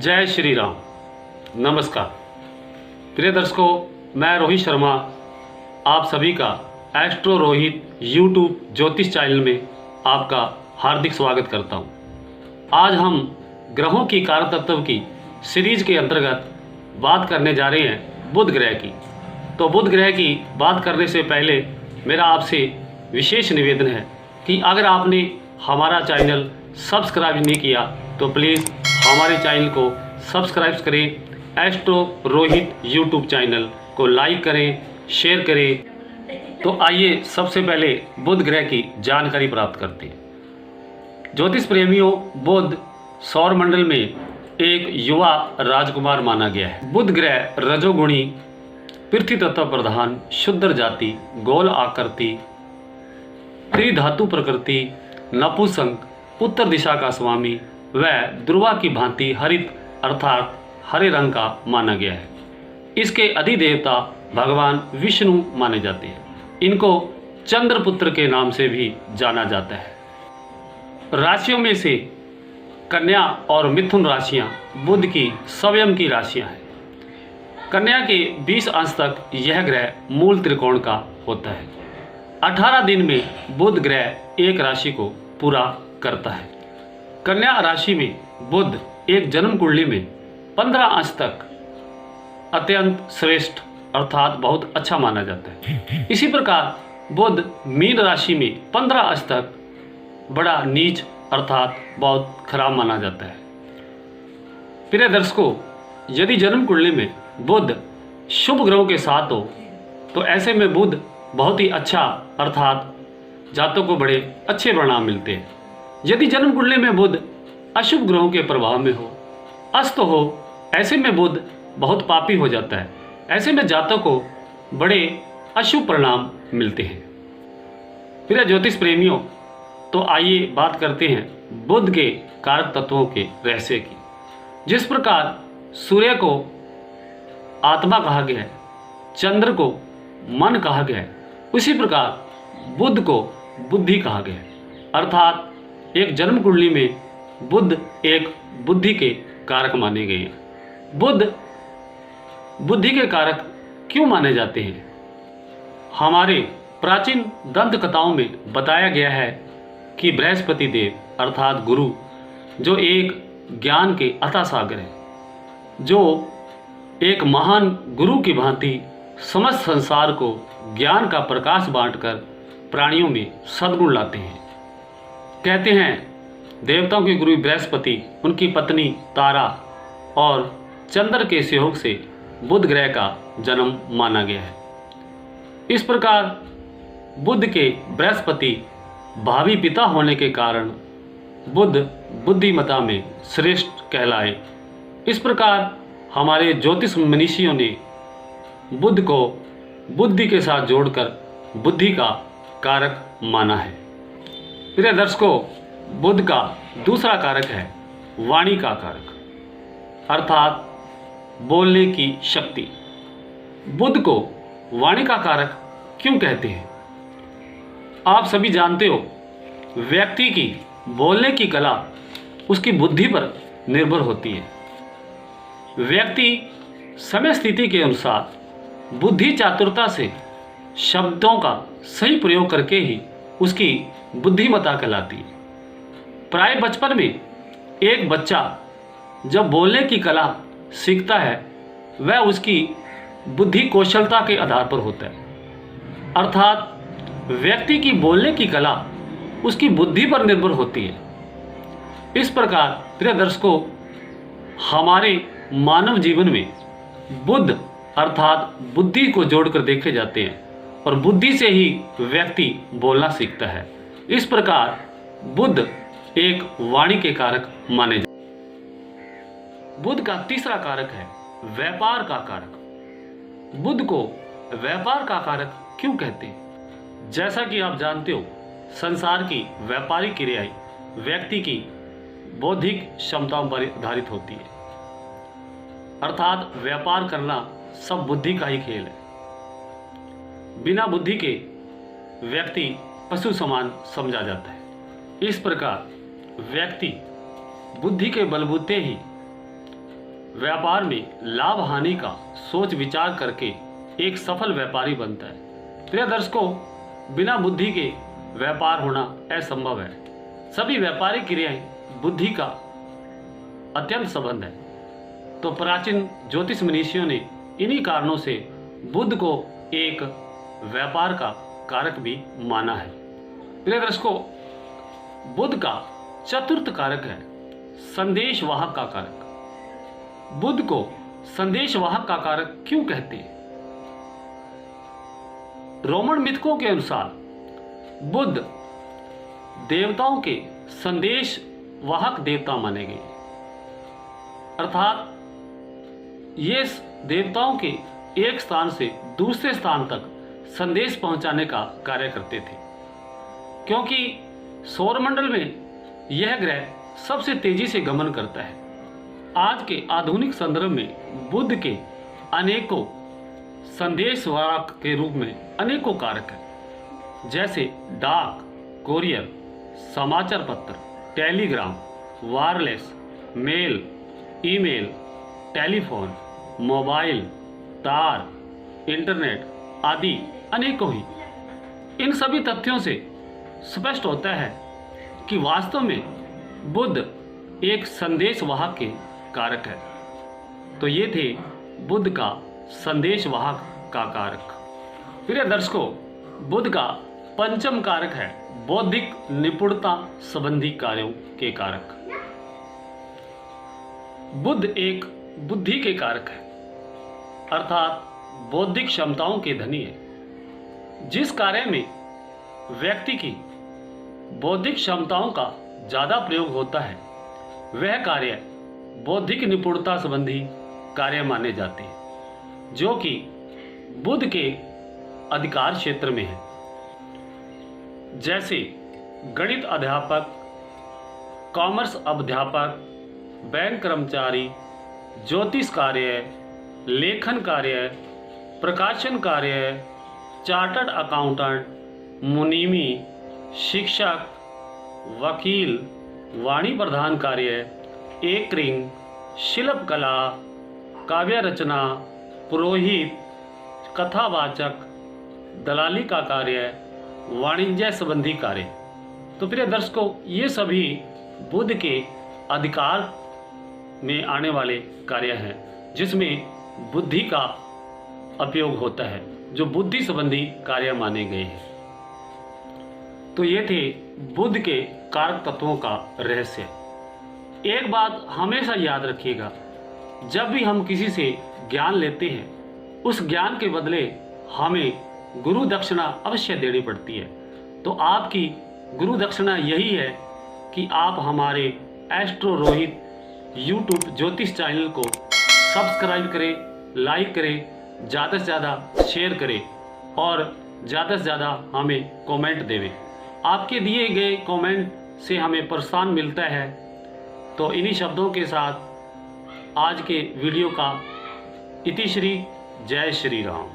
जय श्री राम। नमस्कार प्रिय दर्शकों, मैं रोहित शर्मा आप सभी का एस्ट्रो रोहित यूट्यूब ज्योतिष चैनल में आपका हार्दिक स्वागत करता हूं। आज हम ग्रहों की कारतत्व की सीरीज के अंतर्गत बात करने जा रहे हैं बुध ग्रह की। तो बुध ग्रह की बात करने से पहले मेरा आपसे विशेष निवेदन है कि अगर आपने हमारा चैनल सब्सक्राइब नहीं किया तो प्लीज़ हमारे चैनल को सब्सक्राइब करें। एस्ट्रो रोहित यूट्यूब चैनल को लाइक करें, शेयर करें। तो आइए सबसे पहले बुध ग्रह की जानकारी प्राप्त करते हैं। ज्योतिष प्रेमियों, बुध सौर मंडल में एक युवा राजकुमार माना गया है। बुध ग्रह रजोगुणी, पृथ्वी तत्व प्रधान, शुद्र जाति, गोल आकृति, त्रिधातु प्रकृति, नपुंसक, उत्तर दिशा का स्वामी व ध्रुवा की भांति हरित अर्थात हरे रंग का माना गया है। इसके अधिदेवता भगवान विष्णु माने जाते हैं। इनको चंद्रपुत्र के नाम से भी जाना जाता है। राशियों में से कन्या और मिथुन राशियां बुध की स्वयं की राशियां हैं। कन्या के 20 अंश तक यह ग्रह मूल त्रिकोण का होता है। 18 दिन में बुध ग्रह एक राशि को पूरा करता है। कन्या राशि में बुध एक जन्म कुंडली में 15 अंश तक अत्यंत श्रेष्ठ अर्थात बहुत अच्छा माना जाता है। इसी प्रकार बुध मीन राशि में 15 अंश तक बड़ा नीच अर्थात बहुत खराब माना जाता है। प्रिय दर्शकों, यदि जन्म कुंडली में बुध शुभ ग्रहों के साथ हो तो ऐसे में बुध बहुत ही अच्छा अर्थात जातकों को बड़े अच्छे परिणाम मिलते हैं। यदि जन्म कुंडली में बुध अशुभ ग्रहों के प्रभाव में हो, अस्त हो, ऐसे में बुध बहुत पापी हो जाता है। ऐसे में जातकों को बड़े अशुभ परिणाम मिलते हैं। प्रिय ज्योतिष प्रेमियों, तो आइए बात करते हैं बुध के कारक तत्वों के रहस्य की। जिस प्रकार सूर्य को आत्मा कहा गया है, चंद्र को मन कहा गया है, उसी प्रकार बुध को बुद्धि कहा गया है। अर्थात एक जन्म कुंडली में बुध एक बुद्धि के कारक माने गए हैं। बुध बुद्धि के कारक क्यों माने जाते हैं? हमारे प्राचीन दंत कथाओं में बताया गया है कि बृहस्पति देव अर्थात गुरु, जो एक ज्ञान के अथाह सागर है, जो एक महान गुरु की भांति समस्त संसार को ज्ञान का प्रकाश बांटकर प्राणियों में सद्गुण लाते हैं। कहते हैं देवताओं के गुरु बृहस्पति, उनकी पत्नी तारा और चंद्र के सहयोग से बुध ग्रह का जन्म माना गया है। इस प्रकार बुध के बृहस्पति भावी पिता होने के कारण बुध बुद्धिमता में श्रेष्ठ कहलाए। इस प्रकार हमारे ज्योतिष मनीषियों ने बुध को बुद्धि के साथ जोड़कर बुद्धि का कारक माना है। प्रिय दर्शकों, बुध का दूसरा कारक है वाणी का कारक अर्थात बोलने की शक्ति। बुध को वाणी का कारक क्यों कहते हैं? आप सभी जानते हो, व्यक्ति की बोलने की कला उसकी बुद्धि पर निर्भर होती है। व्यक्ति समय स्थिति के अनुसार बुद्धि चातुरता से शब्दों का सही प्रयोग करके ही उसकी बुद्धिमत्ता कहलाती है। प्राय बचपन में एक बच्चा जब बोलने की कला सीखता है वह उसकी बुद्धि कौशलता के आधार पर होता है। अर्थात व्यक्ति की बोलने की कला उसकी बुद्धि पर निर्भर होती है। इस प्रकार प्रिय दर्शकों, हमारे मानव जीवन में बुध अर्थात बुद्धि को जोड़कर देखे जाते हैं और बुद्धि से ही व्यक्ति बोलना सीखता है। इस प्रकार बुध एक वाणी के कारक माने जाते हैं। बुध का तीसरा कारक है व्यापार का कारक। बुध को व्यापार का कारक क्यों कहते हैं? जैसा कि आप जानते हो, संसार की व्यापारिक क्रियाएं व्यक्ति की बौद्धिक क्षमताओं पर आधारित होती है। अर्थात व्यापार करना सब बुद्धि का ही खेल है। बिना बुद्धि के व्यक्ति पशु समान समझा जाता है। इस प्रकार व्यक्ति बुद्धि के बलबूते ही व्यापार में लाभ हानि का सोच विचार करके एक सफल व्यापारी बनता है। प्रिय दर्शकों, बिना बुद्धि के व्यापार होना असंभव है। सभी व्यापारिक क्रियाएं बुद्धि का अत्यंत संबंध है। तो प्राचीन ज्योतिष मनीषियों ने इन्हीं कारणों से बुध को एक व्यापार का कारक भी माना है। प्रिय दर्शकों, बुध का चतुर्थ कारक है संदेश वाहक का कारक। बुध को संदेश वाहक का कारक क्यों कहते हैं? रोमन मिथकों के अनुसार बुध देवताओं के संदेश वाहक देवता माने गए, अर्थात ये देवताओं के एक स्थान से दूसरे स्थान तक संदेश पहुंचाने का कार्य करते थे। क्योंकि सौरमंडल में यह ग्रह सबसे तेजी से गमन करता है। आज के आधुनिक संदर्भ में बुध के अनेकों संदेश वाहक के रूप में अनेकों कारक हैं, जैसे डाक, कोरियर, समाचार पत्र, telegram, wireless, mail, email, telephone, mobile, तार, इंटरनेट आदि अनेकों ही। इन सभी तथ्यों से स्पष्ट होता है कि वास्तव में बुध एक संदेश वाहक के कारक है। तो ये थे बुध का संदेश वाहक का कारक। प्रिय दर्शकों, बुध का पंचम कारक है बौद्धिक निपुणता संबंधी कार्यों के कारक। बुध एक बुद्धि के कारक है, अर्थात बौद्धिक क्षमताओं के धनी है। जिस कार्य में व्यक्ति की बौद्धिक क्षमताओं का ज़्यादा प्रयोग होता है वह कार्य बौद्धिक निपुणता संबंधी कार्य माने जाते हैं, जो कि बुध के अधिकार क्षेत्र में है। जैसे गणित अध्यापक, कॉमर्स अध्यापक, बैंक कर्मचारी, ज्योतिष कार्य, लेखन कार्य, प्रकाशन कार्य, चार्टर्ड अकाउंटेंट, मुनीमी, शिक्षक, वकील, वाणी प्रधान कार्य, एकरिंग, शिल्प कला, काव्य रचना, पुरोहित, कथावाचक, दलाली का कार्य, वाणिज्य संबंधी कार्य। तो प्रिय दर्शकों, ये सभी बुध के अधिकार में आने वाले कार्य हैं जिसमें बुद्धि का उपयोग होता है, जो बुद्धि संबंधी कार्य माने गए हैं। तो ये थे बुध के कारक तत्वों का रहस्य। एक बात हमेशा याद रखिएगा, जब भी हम किसी से ज्ञान लेते हैं उस ज्ञान के बदले हमें गुरु दक्षिणा अवश्य देनी पड़ती है। तो आपकी गुरु दक्षिणा यही है कि आप हमारे एस्ट्रो रोहित यूट्यूब ज्योतिष चैनल को सब्सक्राइब करें, लाइक करें, ज़्यादा से ज़्यादा शेयर करें और ज़्यादा से ज़्यादा हमें कमेंट देवें। आपके दिए गए कमेंट से हमें प्रोत्साहन मिलता है। तो इन्हीं शब्दों के साथ आज के वीडियो का इतिश्री। जय श्री राम।